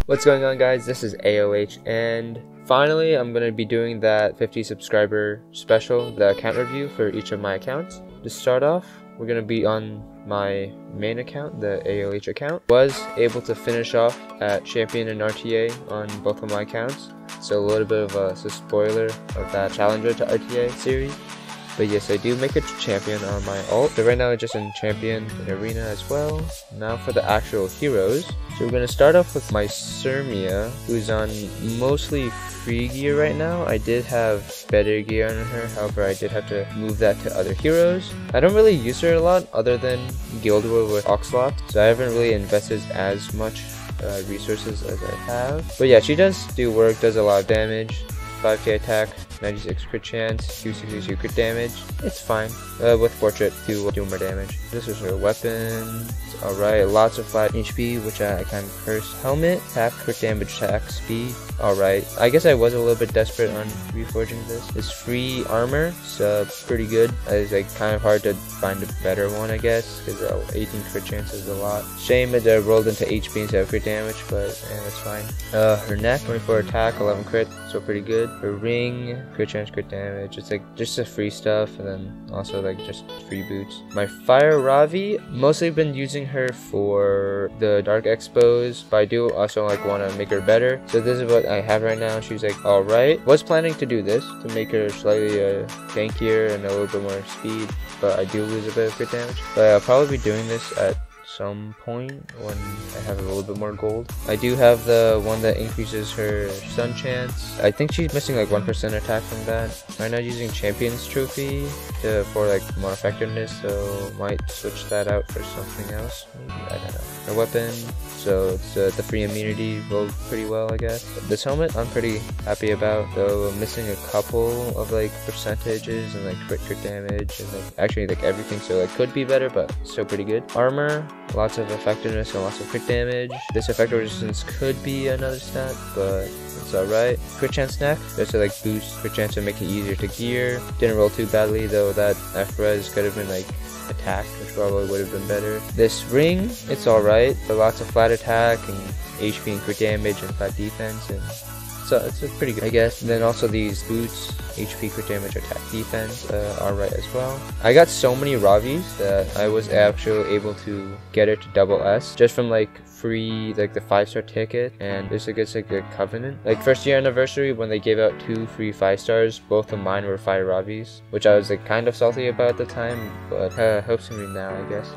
What's going on, guys? This is Aelaech, and finally I'm going to be doing that 50 subscriber special, the account review for each of my accounts. To start off, we're going to be on my main account, the Aelaech account. Was able to finish off at champion and RTA on both of my accounts, so a little bit of a spoiler of that challenger to RTA series. But yes, I do make it champion on my ult. So right now I'm just in champion and arena as well. Now for the actual heroes. So we're going to start off with my Sirmia, who's on mostly free gear right now. I did have better gear on her, however I did have to move that to other heroes. I don't really use her a lot other than Guild War with Oxlot, so I haven't really invested as much resources as I have. But yeah, she does do work, does a lot of damage. 5k attack, 96 crit chance, 262 crit damage. It's fine. With portrait to do more damage. This is her weapon. It's alright. Lots of flat HP, which I kind of cursed. Helmet, attack, crit damage, attack, speed. Alright. I guess I was a little bit desperate on reforging this. It's free armor, so pretty good. It's like kind of hard to find a better one, I guess, because 18 crit chance is a lot. Shame it rolled into HP instead of crit damage, but that's fine. Her neck, 24 attack, 11 crit, so pretty good. Her ring, crit chance, crit damage. It's like just the free stuff, and then also like just free boots. My Fire Ravi, mostly been using her for the Dark Expos, but I do also like want to make her better. So this is what I have right now. She's like alright. Was planning to do this to make her slightly tankier and a little bit more speed, but I do lose a bit of crit damage. But I'll probably be doing this at some point when I have a little bit more gold. I do have the one that increases her stun chance. I think she's missing like 1% attack from that. Right now using Champion's Trophy for like more effectiveness, so might switch that out for something else. Maybe, I don't know. Her weapon, so it's the free immunity rolled pretty well, I guess. This helmet I'm pretty happy about, though I'm missing a couple of like percentages and like crit damage and like actually like everything, so like could be better, but still pretty good. Armor, lots of effectiveness and lots of crit damage. This effective resistance could be another stat, but it's alright. Crit chance snack, just to like boost crit chance and make it easier to gear. Didn't roll too badly, though that F-res could have been like attack, which probably would have been better. This ring, it's alright, but lots of flat attack and HP and crit damage and flat defense, and so it's pretty good, I guess. And then also these boots, HP, crit damage, attack, defense, alright as well. I got so many Ravis that I was actually able to get it to double S just from like free, like the 5-star ticket, and this it's like a covenant. Like first year anniversary when they gave out 2 free 5-stars, both of mine were 5 Ravis, which I was like kind of salty about at the time, but helps me now, I guess.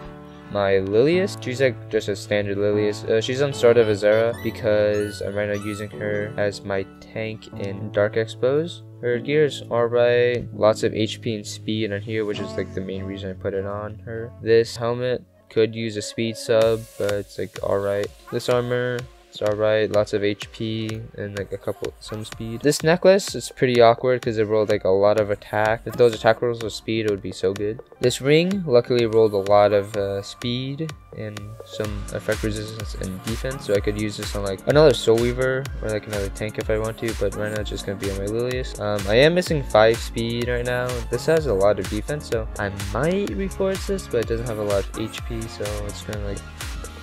My Lilius, she's like just a standard Lilius. She's on Sword of Azera because I'm right now using her as my tank in Dark Expos. Her gear's alright, lots of HP and speed on here, which is like the main reason I put it on her. This helmet could use a speed sub, but it's like alright. This armor, it's alright, lots of HP and like some speed. This necklace is pretty awkward because it rolled like a lot of attack. If those attack rolls with speed, it would be so good. This ring luckily rolled a lot of speed and some effect resistance and defense, so I could use this on like another Soul Weaver or like another tank if I want to, but right now it's just gonna be on my Lilius. I am missing 5 speed right now. This has a lot of defense, so I might reforce this, but it doesn't have a lot of HP, so it's gonna like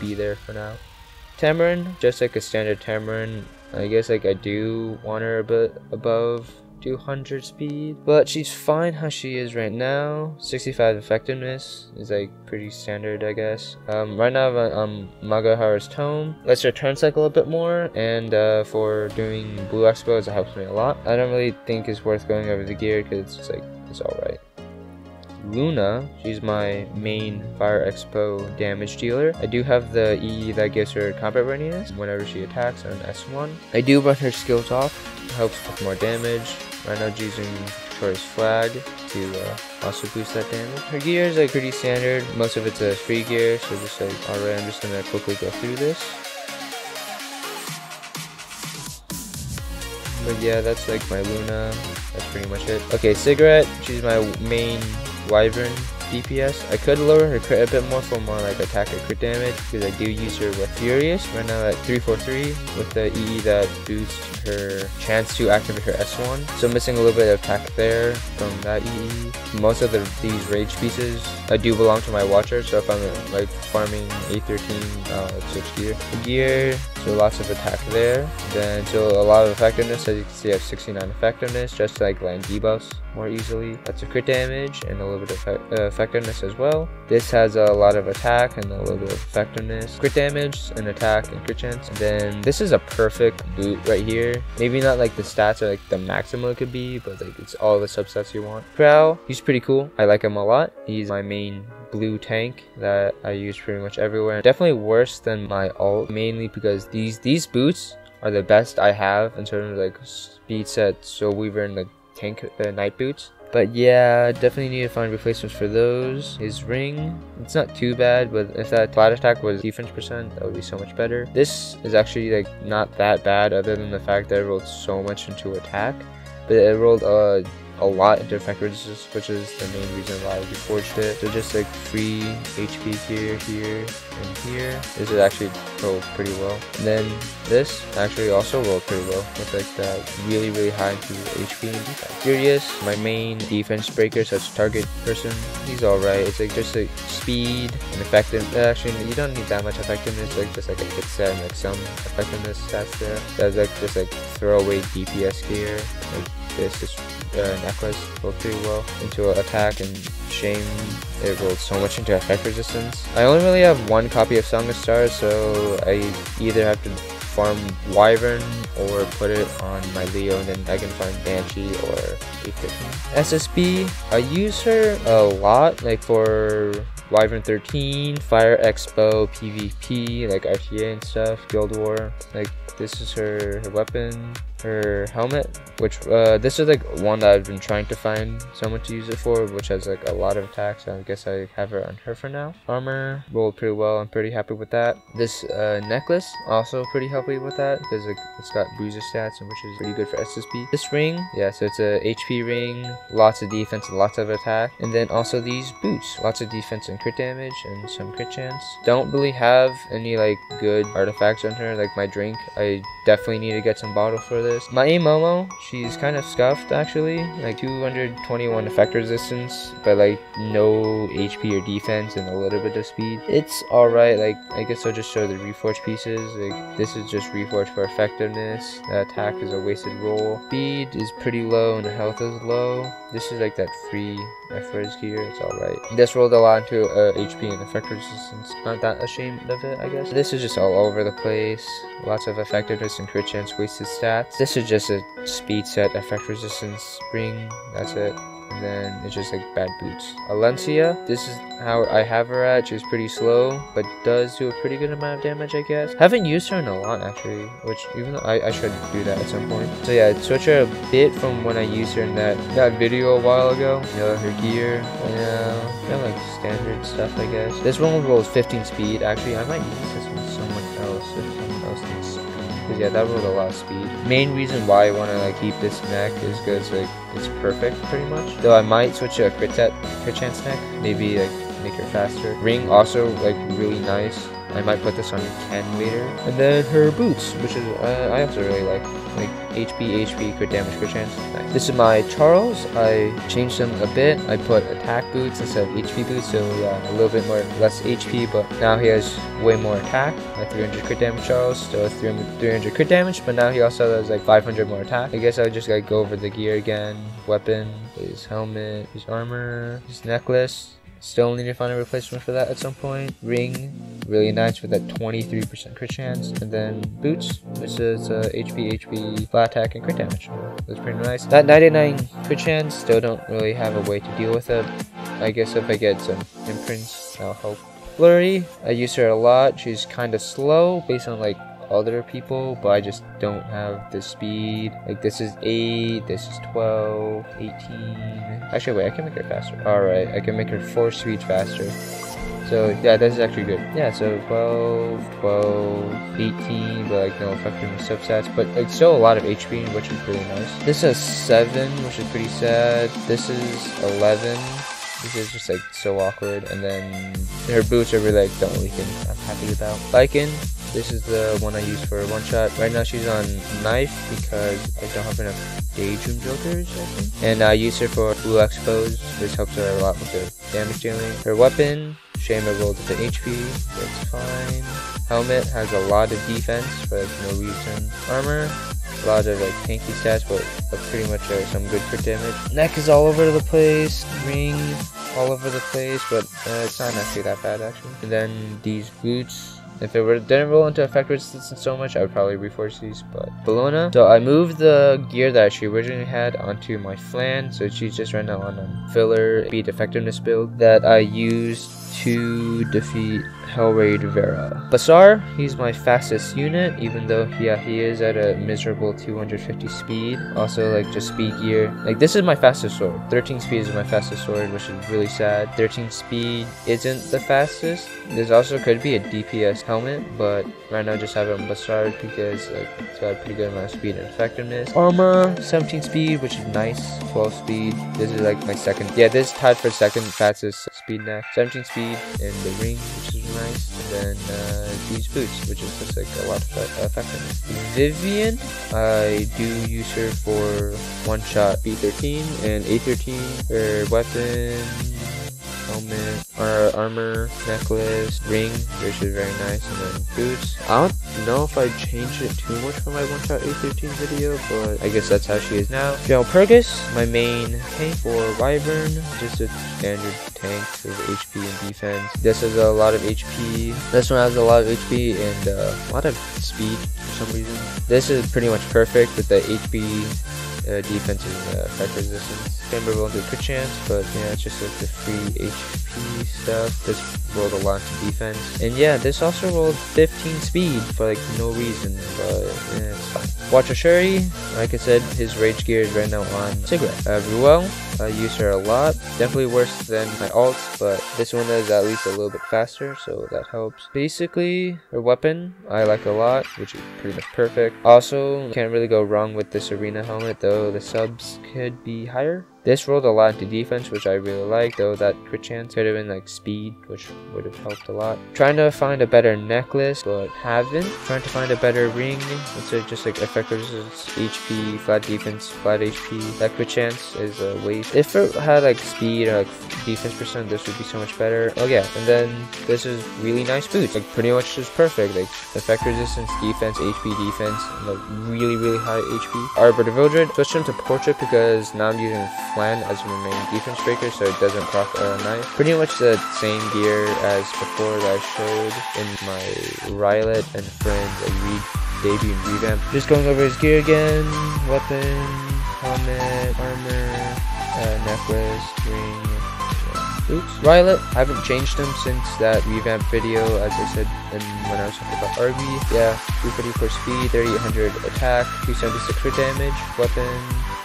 be there for now. Tamarin, just like a standard Tamarin. I guess like I do want her a bit above 200 speed, but she's fine how she is right now. 65 effectiveness is like pretty standard, I guess. Right now I'm Magahara's Tome. Let's her turn cycle a bit more, and for doing blue expos it helps me a lot. I don't really think it's worth going over the gear because it's like it's alright. Luna, she's my main Fire Expo damage dealer. I do have the E that gives her combat readiness whenever she attacks on S1. I do run her skills off, helps with more damage. Right now using Victoria's Flag to also boost that damage. Her gear is like pretty standard. Most of it's a free gear, so just like alright, I'm just gonna quickly go through this. But yeah, that's like my Luna. That's pretty much it. Okay, Cigarette, she's my main Wyvern. DPS. I could lower her crit a bit more for more like attack or crit damage because I do use her with Furious right now at 343 with the EE that boosts her chance to activate her S1. So missing a little bit of attack there from that EE. Most of these rage pieces I do belong to my watcher, so if I'm like farming A13, I'll switch gear. So lots of attack there. Then so a lot of effectiveness, as you can see I have 69 effectiveness just to like land debuffs more easily. That's a crit damage and a little bit of effectiveness as well. This has a lot of attack and a little bit of effectiveness, crit damage and attack and crit chance. And then this is a perfect boot right here. Maybe not like the stats are like the maximum it could be, but like it's all the subsets you want. Crow, he's pretty cool. I like him a lot. He's my main blue tank that I use pretty much everywhere. Definitely worse than my ult, mainly because these boots are the best I have in terms of like speed set, so Weaver and the tank night boots. But yeah, definitely need to find replacements for those. His ring, it's not too bad, but if that flat attack was defense percent, that would be so much better. This is actually like not that bad other than the fact that it rolled so much into attack, but it rolled a lot into effect resistance, which is the main reason why we forged it. So just like free HP here, and here. This is actually rolled pretty well. And then this actually also rolled pretty well with like that really high into HP and defense. Furious, my main defense breaker, such target person. He's alright. It's like just like speed and effectiveness. Actually, you don't need that much effectiveness. Like just like a hit set and like some effectiveness stats there. That's like just like throwaway DPS gear. Like this necklace rolled pretty well into attack, and shame it rolled so much into effect resistance. I only really have one copy of Song of Stars, so I either have to farm Wyvern or put it on my Leo, and then I can farm Banshee or A15. SSB, I use her a lot, like for Wyvern 13, Fire Expo, PvP, like RTA and stuff, Guild War. Like this is her weapon. Her helmet, which this is like one that I've been trying to find someone to use it for, which has like a lot of attacks, so I guess I have her on her for now. Armor rolled pretty well. I'm pretty happy with that. This necklace also pretty happy with that because like it's got bruiser stats, and which is pretty good for SSB. This ring, yeah, so it's a HP ring, lots of defense and lots of attack. And then also these boots, lots of defense and crit damage and some crit chance. Don't really have any like good artifacts on her. Like my drink, I definitely need to get some bottle for this. My Momo, she's kind of scuffed actually, like 221 effect resistance, but like no HP or defense and a little bit of speed. It's alright. Like I guess I'll just show the reforged pieces. Like this is just reforged for effectiveness. The attack is a wasted roll. Speed is pretty low and the health is low. This is like that free F-res gear. It's alright. This rolled a lot into HP and effect resistance. Not that ashamed of it, I guess. This is just all over the place. Lots of effectiveness and crit chance, wasted stats. This is just a speed set, effect resistance ring. That's it. And then it's just like bad boots. Alencia, this is how I have her at. She's pretty slow, but does do a pretty good amount of damage, I guess. Haven't used her in a lot actually, which even though I should do that at some point. So yeah, switch her a bit from when I used her in that video a while ago. You know, her gear, yeah, kind of like standard stuff, I guess. This one rolls 15 speed. Actually, I might use this one someone else if someone else needs speed. Because yeah, that rolled a lot of speed. Main reason why I want to like keep this neck is because like it's perfect pretty much. Though I might switch to a crit chance neck, maybe like make her faster. Ring also like really nice. I might put this on Ken later. And then her boots, which is I also really like HP, crit damage, crit chance. Nice. This is my Charles. I changed them a bit. I put attack boots instead of HP boots, so yeah, a little bit less HP, but now he has way more attack. Like 300 crit damage Charles, still 300 crit damage, but now he also has like 500 more attack. I guess I would just like go over the gear again. Weapon, his helmet, his armor, his necklace. Still need to find a replacement for that at some point. Ring, really nice with that 23% crit chance. And then boots, which is HP, flat attack, and crit damage. That's pretty nice. That 99 crit chance, still don't really have a way to deal with it. I guess if I get some imprints, that'll help. Flurry, I use her a lot. She's kind of slow based on like other people, but I just don't have the speed. Like this is 8, this is 12, 18. Actually wait, I can make her faster. Alright, I can make her 4 speeds faster. So yeah, this is actually good. Yeah, so 12, 18, but like no effective substats, but like still a lot of HP, which is really nice. This is 7, which is pretty sad. This is 11. This is just like so awkward. And then her boots are really like the only thing I'm happy about. Lycan, this is the one I use for one shot. Right now she's on knife because I don't have enough Daydream Jokers, I think. And I use her for Blue Expose. This helps her a lot with the damage dealing. Her weapon, shame I rolled with the HP, that's fine. Helmet has a lot of defense for like no reason. Armor, a lot of like tanky stats, but pretty much some good crit damage. Neck is all over the place. Ring, all over the place, but it's not actually that bad actually. And then these boots, if it didn't roll into effect resistance so much, I would probably reforce these. But Bellona, so I moved the gear that she originally had onto my Flan, so she's just right now on a filler speed effectiveness build that I used to defeat Hellraid Vera. Basar, he's my fastest unit, even though he is at a miserable 250 speed. Also, like, just speed gear. Like, this is my fastest sword. 13 speed is my fastest sword, which is really sad. 13 speed isn't the fastest. This also could be a DPS helmet, but right now I just have it on Basar because like, it's got a pretty good amount of speed and effectiveness. Armor, 17 speed, which is nice. 12 speed. This is like my second. Yeah, this is tied for second fastest speed neck. 17 speed in the ring, which is nice. And then these boots, which is just like a lot of effectiveness. Vivian, I do use her for one shot B13 and A13. Her weapon, helmet, armor, necklace, ring, which is very nice, and then boots. I don't know if I changed it too much for my one shot A13 video, but I guess that's how she is now. Purgus, my main tank for Wyvern, just a standard tank with HP and defense. This has a lot of HP. This one has a lot of HP and a lot of speed for some reason. This is pretty much perfect with the HP, defense and effect resistance. Can't be able to do crit chance, but yeah, it's just like the free HP stuff. This rolled a lot to defense. And yeah, this also rolled 15 speed for like no reason, but yeah, it's fine. Watcher Shuri, like I said, his rage gear is right now on Cigarette. Ruel, I use her a lot. Definitely worse than my alts, but this one is at least a little bit faster, so that helps. Basically, her weapon, I like a lot, which is pretty much perfect. Also, can't really go wrong with this arena helmet, though the subs could be higher. This rolled a lot into defense, which I really like, though that crit chance could have been like speed, which would have helped a lot. Trying to find a better necklace, but haven't. Trying to find a better ring. It's just like effective HP, flat defense, flat HP. That crit chance is a waste. If it had like speed or like defense percent, this would be so much better. Oh yeah, and then this is really nice boots. Like pretty much just perfect. Like effect resistance, defense, HP, defense, and like really high HP. Arbor Devildred, switched him to Portrait because now I'm using Flan as my main defense breaker, so it doesn't proc knife. Pretty much the same gear as before that I showed in my Rylet and Friends debut and revamp. Just going over his gear again. Weapon, helmet, armor, necklace, ring, boots. Rylet, I haven't changed him since that revamp video, as I said when I was talking about RB. Yeah, 244 speed, 3800 attack, 276 crit damage, weapon,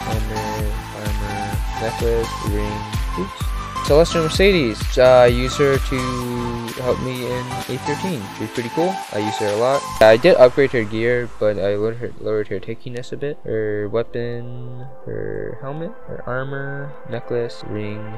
helmet, armor, necklace, ring, boots. Celestial Mercedes, I use her to help me in A13. She's pretty cool. I use her a lot. I did upgrade her gear, but I lowered her tankiness a bit. Her weapon, her helmet, her armor, necklace, ring,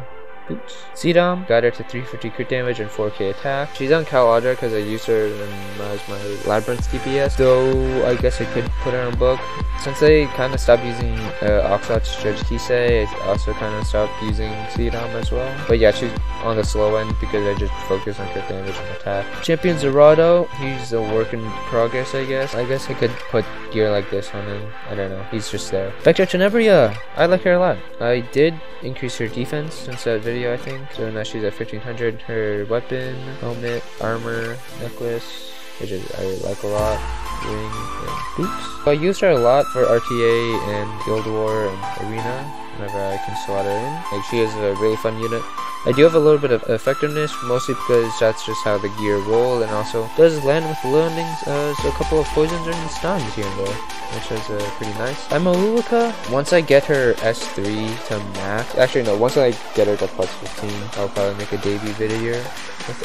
boots. Sedom, got her to 350 crit damage and 4k attack. She's on Caladra because I used her as my Labyrinth DPS, though I guess I could put her on book. Since I kind of stopped using Oxlot's Judge Kisei, I also kind of stopped using Sedom as well. But yeah, she's on the slow end because I just focus on crit damage and attack. Champion Zerado, he's a work in progress, I guess. I guess I could put gear like this on him. I don't know. He's just there. Vector Tenebria, I like her a lot. I did increase her defense since that video, I think. So now she's at 1500. Her weapon, helmet, armor, necklace, which I like a lot. Ring, and boots. I used her a lot for RTA and Guild War and Arena whenever I can slot her in. Like, she is a really fun unit. I do have a little bit of effectiveness, mostly because that's just how the gear roll, and also does land with the landings, so a couple of poisons and stuns here and there. which is pretty nice. I'm Aelaech. Once I get her S3 to max, actually no, once I get her to plus 15, I'll probably make a debut video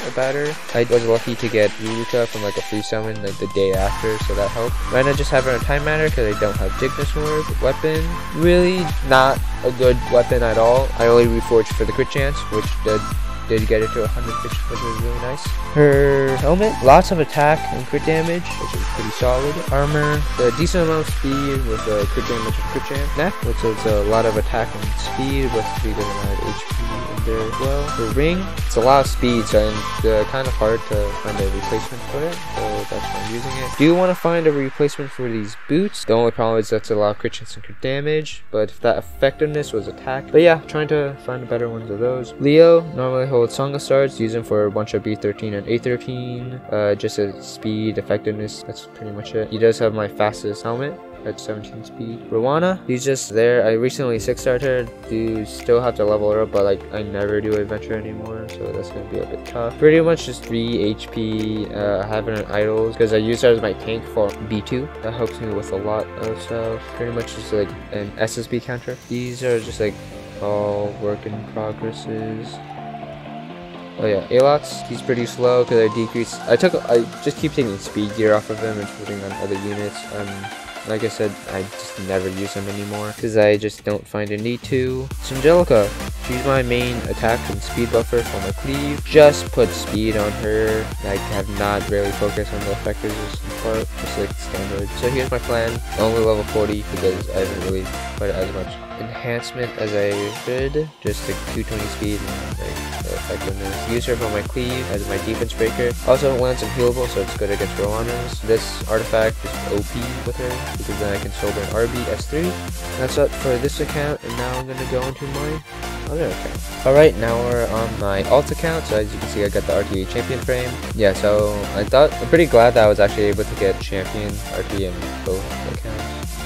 about her. I was lucky to get Aelaech from like a free summon like the day after, so that helped. Right now, just have her on Time Matter because I don't have Dignus Orb. Weapon, really not a good weapon at all. I only reforged for the crit chance, which did get it to 100, which was really nice. Her helmet, lots of attack and crit damage, which is pretty solid. Armor, a decent amount of speed with a crit damage and crit chance. Neck, which is a lot of attack and speed with a pretty good amount of HP in there as well. Her ring, it's a lot of speed, so it's kind of hard to find a replacement for it, so that's why I'm using it. Do you want to find a replacement for these boots? The only problem is that's a lot of crit chance and crit damage, but if that effectiveness was attack. But yeah, trying to find better ones of those. Leo, normally hold Song of Stars, use them for a bunch of B13 and A13, just a speed, effectiveness, that's pretty much it. He does have my fastest helmet at 17 speed. Nirvana, he's just there. I recently 6-starred her. Do still have to level her up, but like I never do adventure anymore, so that's gonna be a bit tough. Pretty much just 3 HP. Having an idols because I use her as my tank for B2. That helps me with a lot of stuff. Pretty much just like an SSB counter. These are just like all work in progresses. Oh yeah, Aelaech, he's pretty slow because I just keep taking speed gear off of him and putting on other units. Like I said, I just never use him anymore because I just don't find a need to. Angelica, she's my main attack and speed buffer for my cleave. Just put speed on her. I have not really focused on the effectiveness part, just like standard. So here's my plan. Only level 40 because I haven't really put as much enhancement as I should. Just like 220 speed and like effectiveness. Use her for my cleave as my defense breaker. Also lands unhealable, so it's good against Rowanas. This artifact is OP with her because then I can sober an RB S3. That's it for this account, and now I'm gonna go into my other account. Alright, now we're on my alt account. So as you can see, I got the RTA champion frame. Yeah, so I'm pretty glad that I was actually able to get champion RTA in both accounts.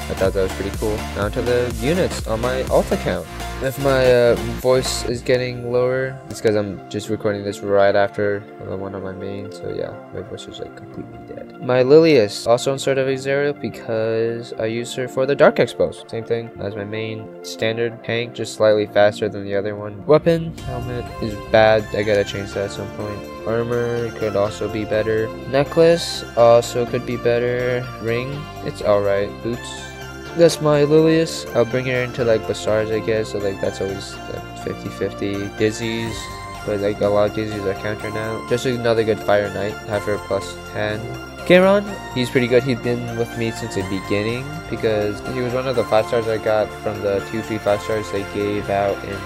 I thought that was pretty cool. Now to the units on my alt account. If my voice is getting lower, it's because I'm just recording this right after one of my main, so yeah, my voice is like completely dead. My Lilius, also in Sword of Azariel because I use her for the Dark Expos. Same thing as my main standard tank, just slightly faster than the other one. Weapon, helmet is bad, I gotta change that at some point. Armor could also be better. Necklace also could be better. Ring, it's alright. Boots, that's my Lilius. I'll bring her into like Basars, I guess, so like that's always 50-50. Dizzies, but like a lot of Dizzies are counter now. Just another good Fire Knight, have her plus 10. Kieran, he's pretty good. He's been with me since the beginning because he was one of the 5-stars I got from the 2 free 5-stars they gave out in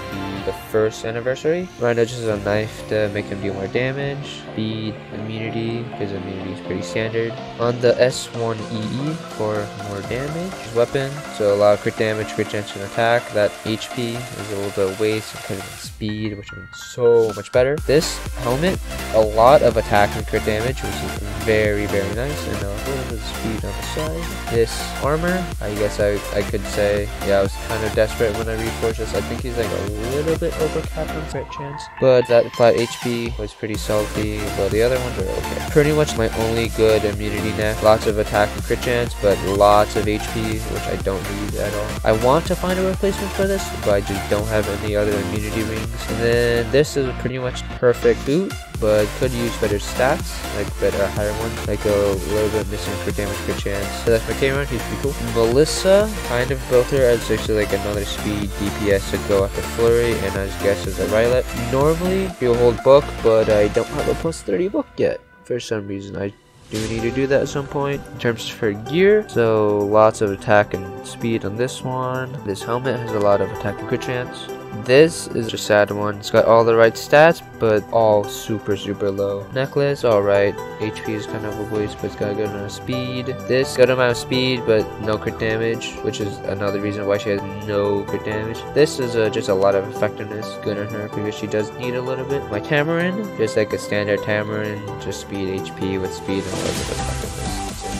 the first anniversary. Right now, just a knife to make him deal more damage. Speed, immunity, because immunity is pretty standard. On the S1EE for more damage. Weapon, so a lot of crit damage, crit chance, and attack. That HP is a little bit waste because of speed, which is so much better. This helmet, a lot of attack and crit damage, which is very, very nice, and a little bit of speed on the side. This armor, I guess I could say, yeah, I was kind of desperate when I reforged this. I think he's like a little bit overcapped on crit chance, but that flat HP was pretty salty, but the other ones are okay. Pretty much my only good immunity neck. Lots of attack and crit chance, but lots of HP, which I don't need at all. I want to find a replacement for this, but I just don't have any other immunity rings. And then this is a pretty much perfect boot, but could use better stats, like better higher ones, like a little bit missing for damage, crit chance. So that's my K-Run, he's pretty cool. Melissa, kind of built her as actually like another speed DPS to go after Flurry, and I guess as a Rylet. Normally, you'll hold book, but I don't have a plus 30 book yet. For some reason, I do need to do that at some point. In terms for gear, so lots of attack and speed on this one. This helmet has a lot of attack and crit chance. This is a sad one. It's got all the right stats, but all super low. Necklace, alright. HP is kind of a waste, but it's got a good amount of speed. This, good amount of speed, but no crit damage, which is another reason why she has no crit damage. This is just a lot of effectiveness, good on her, because she does need a little bit. My Tamarin, just like a standard Tamarin, just speed HP with speed and a little bit of effectiveness.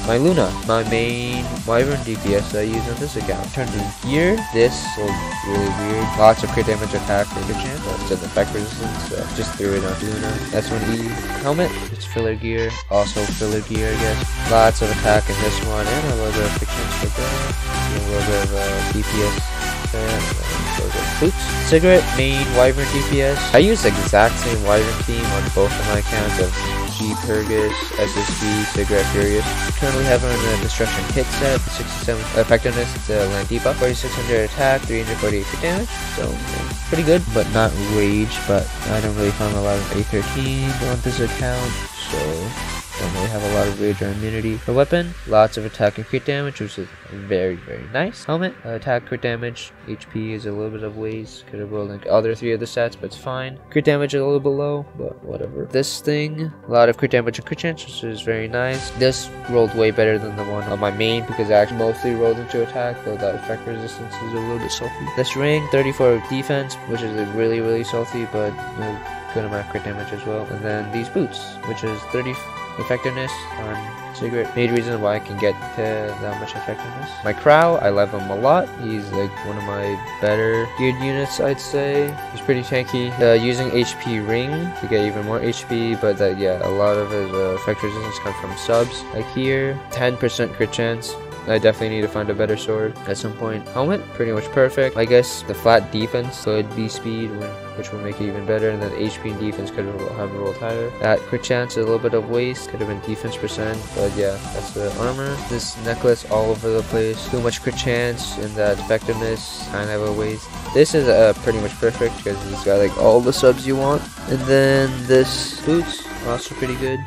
My Luna, my main Wyvern DPS I use on this account. In terms of gear, this looks really weird. Lots of crit damage, attack, and crit chance, but it's an effect resistance, so just threw it on Luna. That's one E. Helmet is It's filler gear, also filler gear, I guess. Lots of attack in this one, and a little bit of quick chance for that. A little bit of DPS there, and a little bit of boots. Cigarette, main, Wyvern DPS. I use the exact same Wyvern team on both of my accounts of G Purgus, SSB, Cigarette Furious. Currently have on the Destruction hit set, 67 effectiveness, the land debuff, 4600 attack, 348 crit damage. So pretty good, but not rage. But I don't really find a lot of A13 on this account, so don't really have a lot of rage or immunity. For weapon, lots of attack and crit damage, which is very, very nice. Helmet, attack, crit damage, HP is a little bit of ways. Could have rolled like other 3 of the stats, but it's fine. Crit damage is a little bit low, but whatever. This thing, a lot of crit damage and crit chance, which is very nice. This rolled way better than the one on my main because I actually mostly rolled into attack, though that effect resistance is a little bit salty. This ring, 34 defense, which is really, really salty, but good amount of crit damage as well. And then these boots, which is 30 effectiveness on Cigarette. Main reason why I can get to that much effectiveness. My Crow, I love him a lot. He's like one of my better geared units, I'd say. He's pretty tanky. Using HP ring to get even more HP, but yeah, a lot of his effect resistance come from subs. Like here, 10% crit chance. I definitely need to find a better sword at some point. Helmet, pretty much perfect. I guess the flat defense could be speed, which would make it even better, and then HP and defense could have rolled higher. That crit chance, a little bit of waste, could have been defense percent, but yeah, that's the armor. This necklace all over the place, too much crit chance, and that effectiveness kind of a waste. This is pretty much perfect because it's got like all the subs you want. And then this boots, also pretty good.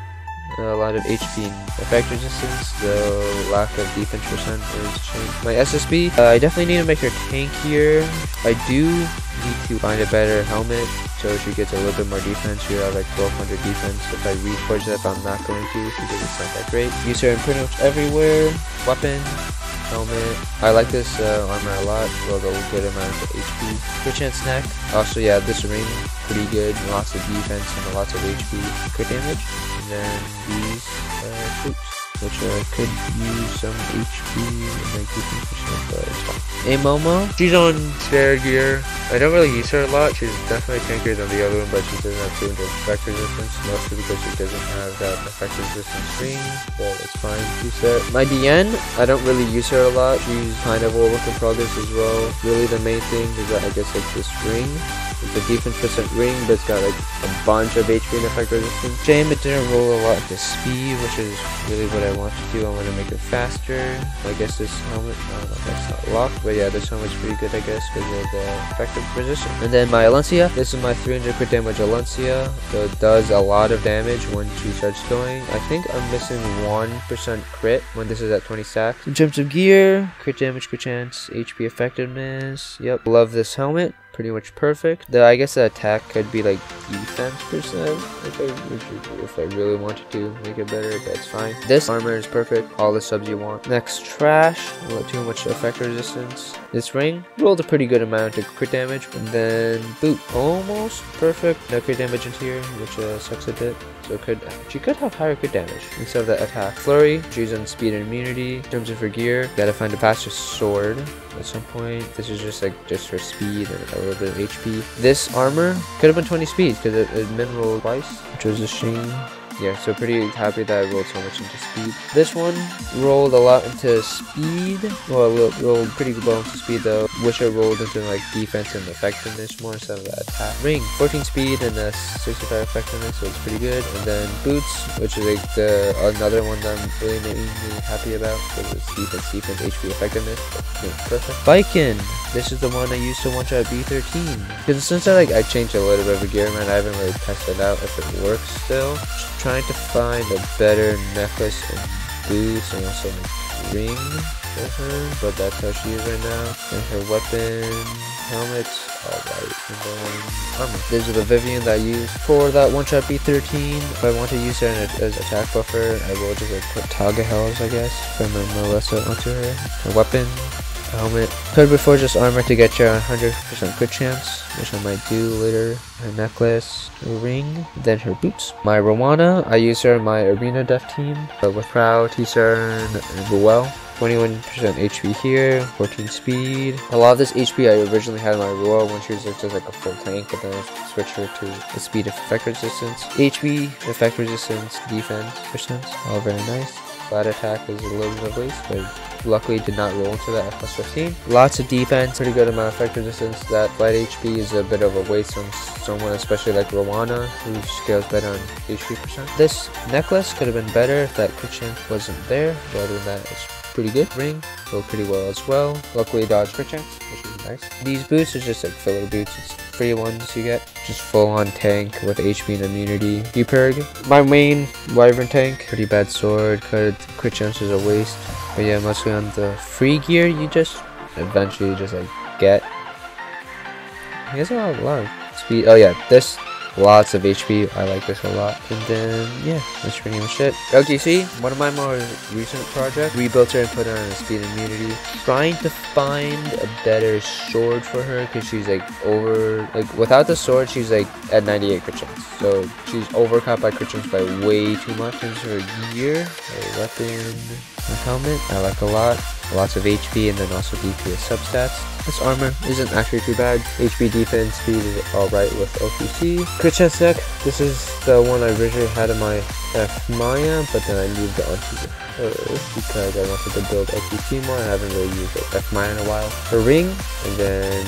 A lot of HP and effect resistance, the lack of defense percent is changed. My SSB, I definitely need to make her tankier. I do need to find a better helmet so she gets a little bit more defense. She have like 1200 defense. If I reach towards that, I'm not going to because it's not that great. Use her in pretty much everywhere. Weapon, helmet. I like this armor a lot. Well, a good amount of HP. Crit chance neck. Also, yeah, this ring pretty good. Lots of defense and lots of HP. Crit damage. And then these boots, which could use some HP and like 15%, but it's fine. A Momo, she's on spare gear. I don't really use her a lot. She's definitely tankier than the other one, but she doesn't have 200 effect resistance, mostly because she doesn't have that effect resistance ring, but it's fine. Use that. My DN, I don't really use her a lot. She's kind of a work in progress as well. Really the main thing is that I guess like this ring. It's a defense percent ring, but it's got like a bunch of HP and effect resistance. Shame it didn't roll a lot into speed, which is really what I want to do. I want to make it faster. I guess this helmet, that's not locked, but yeah, this helmet's pretty good, I guess, because of the effective resistance. And then my Alencia, this is my 300 crit damage Alencia. So it does a lot of damage when she starts going. I think I'm missing 1% crit when this is at 20 stacks. In terms of gear, crit damage, crit chance, HP effectiveness. Yep, love this helmet. Pretty much perfect. I guess the attack could be like defense percent if I really wanted to make it better, but it's fine. This armor is perfect. All the subs you want. Next, trash. Not too much effect resistance. This ring rolled a pretty good amount of crit damage, and then boot almost perfect. No crit damage into here, which sucks a bit. So she could have higher crit damage instead of the attack. Flurry, she's on speed and immunity. In terms of her gear, gotta find a faster sword at some point. This is just for speed and a little bit of HP. This armor could have been 20 speed because it min-rolled twice, which was a shame. Yeah, so pretty happy that I rolled so much into speed. This one rolled a lot into speed. Well, it rolled pretty well into speed though. Wish I rolled into like defense and effectiveness more instead of attack. Ring, 14 speed and 65 effectiveness, so it's pretty good. And then boots, which is like another one that I'm really making me happy about because it's defense, HP effectiveness. Yeah, perfect. Viking, this is the one I used to one-shot B13. Because since I changed a little bit of a gear, man, I haven't really tested out if it works still. Trying to find a better necklace and boots and also a ring for her, but that's how she is right now. And her weapon, helmets, alright, and then armor. This is the Vivian that I use for that one-shot B13. If I want to use her as attack buffer, I will just put Taga Hells, I guess, from Melissa onto her. Her weapon, helmet. Could before just armor to get you a 100% crit chance, which I might do later. Her necklace, her ring, then her boots. My Rowena, I use her in my arena death team with Proud, T-Cern, and Buell. 21% HP here, 14 speed. A lot of this HP I originally had in my Royal when she was just like a full tank, but then I switched her to the speed effect resistance. HP, effect resistance, defense percent, all very nice. Flat attack is a little bit of waste, but luckily did not roll into that at plus 15. Lots of defense, pretty good amount of effect resistance. That flat HP is a bit of a waste on someone especially like Nirvana, who scales better on HP percent. This necklace could have been better if that crit chance wasn't there, but other than that, it's pretty good. Ring, go pretty well as well. Luckily dodged crit chance, which is nice. These boots are just like filler boots. It's free ones you get. Just full on tank with HP and immunity. Upurg, my main wyvern tank. Pretty bad sword, crit chance is a waste. But yeah, mostly on the free gear you just eventually just like get. He has a lot of speed. Oh yeah, this lots of HP. I like this a lot. And then yeah, that's pretty much it. LGC, one of my more recent projects. Rebuilt her and put her on a speed immunity. Trying to find a better sword for her because she's like without the sword she's like at 98 crit chance. So she's overcut by crit chance by way too much. Into her gear, her weapon, her helmet, I like a lot. Lots of HP and then also DPS substats. This armor isn't actually too bad. HP, defense, speed is alright with OPC. Crit chance deck. This is the one I originally had in my F Maya, but then I moved it onto the Førest because I wanted to build OPC more. I haven't really used F Maya in a while. Her ring, and then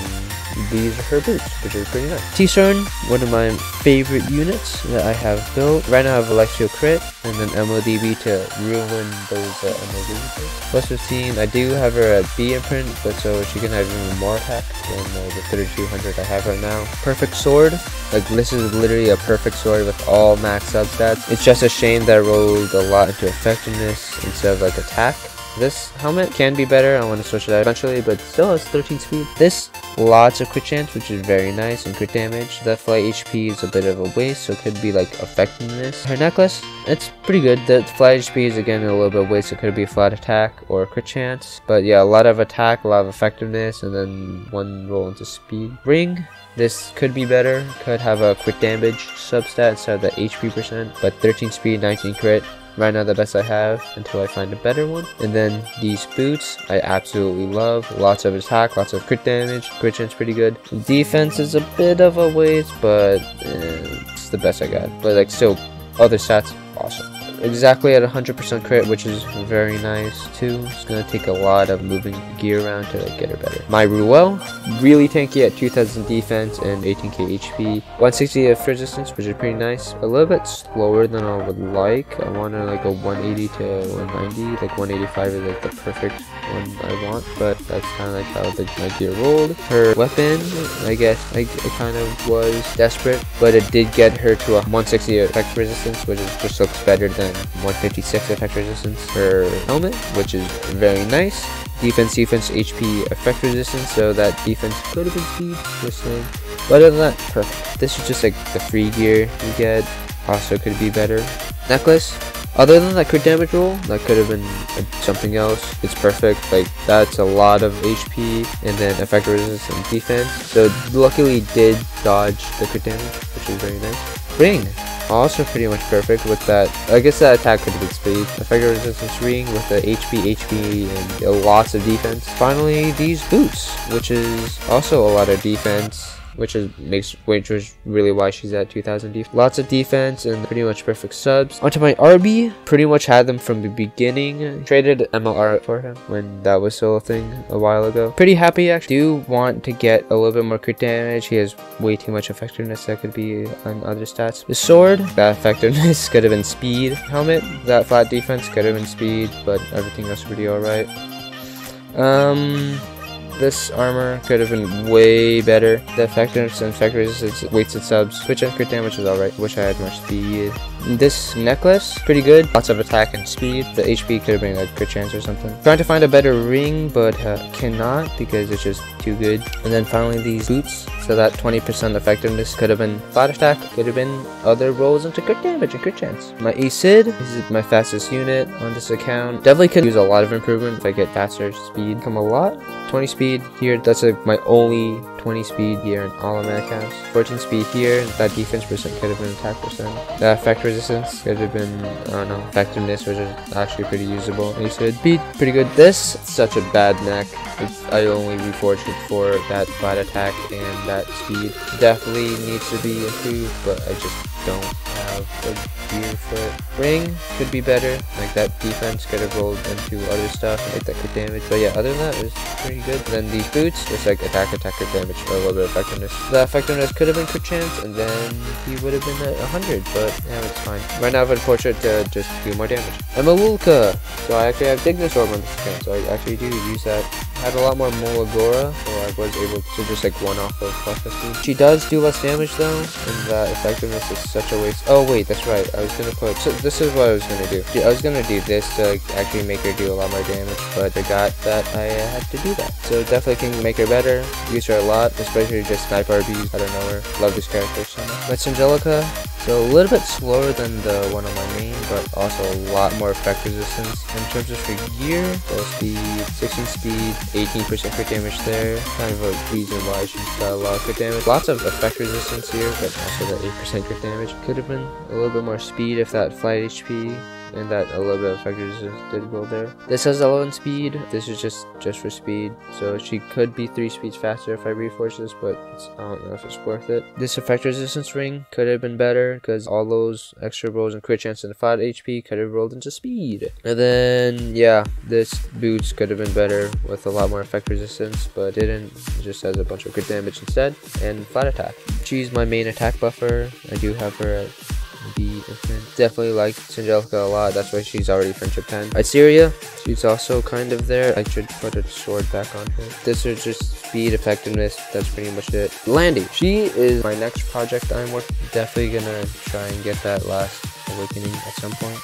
these are her boots, which is pretty nice. T-Cern, one of my favorite units that I have built. Right now I have Alexio crit, and then MLDB to ruin those MLDB. Plus 15, I do have her at B imprint, but so she can have even more attack than the 3200 I have right now. Perfect sword, like this is literally a perfect sword with all max substats. It's just a shame that I rolled a lot into effectiveness instead of like attack. This helmet can be better. I want to switch it out eventually, but still has 13 speed. This, lots of crit chance, which is very nice, and crit damage. That flight HP is a bit of a waste, so it could be like effectiveness. Her necklace, it's pretty good. The flight HP is again a little bit of waste, so it could be flat attack or crit chance. But yeah, a lot of attack, a lot of effectiveness, and then one roll into speed. Ring, this could be better. Could have a crit damage substat instead of the HP percent, but 13 speed, 19 crit. Right now the best I have until I find a better one. And then these boots I absolutely love. Lots of attack, lots of crit damage. Crit chance pretty good. Defense is a bit of a waste, but it's the best I got. But like still, other stats, awesome. Exactly at 100% crit, which is very nice too. It's gonna take a lot of moving gear around to like get her better. My Ruel, really tanky at 2000 defense and 18k HP. 160 of resistance, which is pretty nice. A little bit slower than I would like. I wanted like a 180 to 190. Like 185 is like the perfect one I want, but that's kind of like how my gear rolled. Her weapon, I guess I kind of was desperate, but it did get her to a 160 effect resistance, which just looks better than 156 effect resistance. Her helmet, which is very nice. Defense, HP, effect resistance, so that defense could have been speed, just saying. But other than that, perfect. This is just like the free gear you get. Also could be better. Necklace, other than that crit damage roll, that could have been something else. It's perfect. Like that's a lot of HP and then effect resistance and defense. So luckily did dodge the crit damage, which is very nice. Ring, also pretty much perfect with that. I guess that attack could have been speed. Effect resistance ring with the HP and lots of defense. Finally, these boots, which is also a lot of defense, which was really why she's at 2000 defense. Lots of defense and pretty much perfect subs. Onto my RB, pretty much had them from the beginning. Traded MLR for him when that was still a thing a while ago. Pretty happy actually. Do want to get a little bit more crit damage. He has way too much effectiveness that could be on other stats. The sword, that effectiveness could have been speed. Helmet, that flat defense could have been speed, but everything else pretty alright. This armor could have been way better. The effectiveness and effect resistance, weights and subs. Switch and crit damage is alright. Wish I had more speed. This necklace, pretty good. Lots of attack and speed. The HP could have been like crit chance or something. Trying to find a better ring, but cannot because it's just too good. And then finally these boots. So that 20% effectiveness could have been flat attack. Could have been other rolls into crit damage and crit chance. My Acid, this is my fastest unit on this account. Definitely could use a lot of improvement if I get faster speed. Come a lot. 20 speed here, that's like my only 20 speed here in all of my accounts. 14 speed here, that defense percent could have been attack percent. That effect resistance could have been, I don't know, effectiveness, which is actually pretty usable. He said beat pretty good. This such a bad neck. I only reforged it for that flat attack and that speed. Definitely needs to be improved, but I just don't have a gear for it. Ring could be better. Like that defense could have rolled into other stuff, like that crit damage. But yeah, other than that, it was pretty good. Then these boots, just like attack, crit damage, or a little bit of effectiveness. The effectiveness could have been crit chance, and then he would have been at 100. But yeah, it's fine. Right now, I've been fortunate to just do more damage. I'm a Wulka, so I actually have Dignus Orb on this account, so I actually do use that. I had a lot more Molagora, so I was able to just like one off of Flashback speed. She does do less damage though, and that effectiveness is such a waste. Oh wait, that's right. I was gonna put. So this is what I was gonna do. I was gonna do this to like, actually make her do a lot more damage, but I forgot that I had to do that. So definitely can make her better. Use her a lot, especially just snipe RBs. I don't know her. Love this character so much. That's Angelica. So a little bit slower than the one on my main, but also a lot more effect resistance. In terms of her gear, so speed, 16 speed, 18% crit damage there. Kind of a reason why she's got a lot of crit damage. Lots of effect resistance here, but also that 8% crit damage. Could have been a little bit more speed if that flight HP and that a little bit of effect resistance did go there. This has 11 speed. This is just for speed, so she could be 3 speeds faster if I reforge this, but I don't know if it's worth it. This effect resistance ring could have been better because all those extra rolls and crit chance and flat HP could have rolled into speed. And then yeah, this boots could have been better with a lot more effect resistance, but didn't. It just has a bunch of crit damage instead and flat attack. She's my main attack buffer. I do have her at B infinite. Definitely like Angelica a lot. That's why she's already friendship 10. Iceria, she's also kind of there. I should put a sword back on her. This is just speed, effectiveness. That's pretty much it. Landy, she is my next project I'm working. Definitely gonna try and get that last awakening at some point,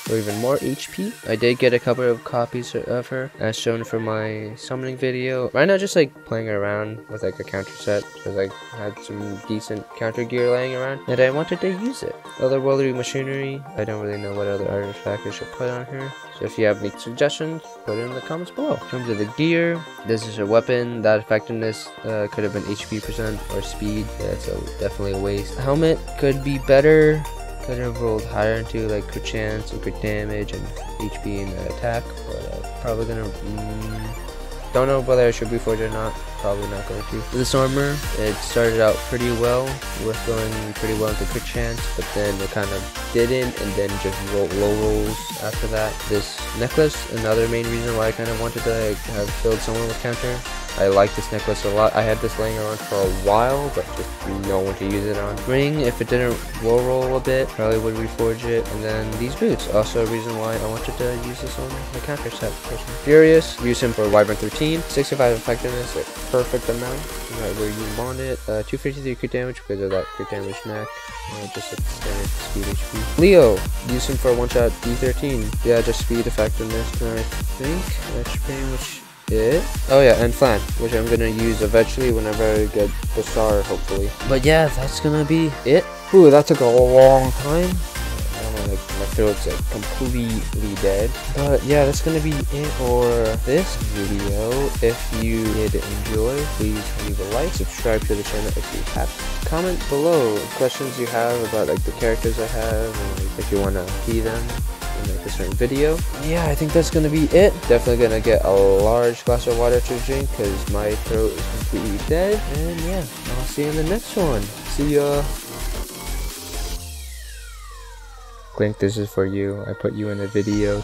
or even more HP. I did get a couple of copies of her as shown for my summoning video. Right now just like playing around with like a counter set, because I had some decent counter gear laying around and I wanted to use it. Otherworldly machinery, I don't really know what other artifact I should put on her. So if you have any suggestions, put it in the comments below. In terms of the gear, this is a weapon. That effectiveness could have been HP percent or speed. That's definitely a waste. Helmet could be better. Could have rolled higher into like crit chance and crit damage and HP and attack, but probably gonna don't know whether I should be forged or not. Probably not going to. This armor, it started out pretty well with going pretty well into crit chance, but then it kind of didn't, and then just low rolls after that. This necklace, another main reason why I kind of wanted to have filled someone with counter. I like this necklace a lot. I had this laying around for a while, but just no one to use it on. Ring, if it didn't low roll a bit, probably would reforge it. And then these boots, also a reason why I wanted to use this on the counter set. Furious, use him for Wyvern 13, 65 effectiveness, a perfect amount, right where you want it. 253 crit damage because of that crit damage neck. Just like standard speed HP. Leo, use him for one shot D13. Yeah, just speed effectiveness. And I think that's pretty much it. Oh yeah, and Flan, which I'm gonna use eventually whenever I get the star, hopefully. But yeah, that's gonna be it. Ooh, that took a long time. I don't know, like my throat's like completely dead. But yeah, that's gonna be it for this video. If you did enjoy, please leave a like, subscribe to the channel if you have. Comment below questions you have about like the characters I have, and like, if you wanna see them in like a certain video. Yeah, I think that's gonna be it. Definitely gonna get a large glass of water to drink because my throat is completely dead. And yeah, I'll see you in the next one. See ya. Clink, this is for you. I put you in a video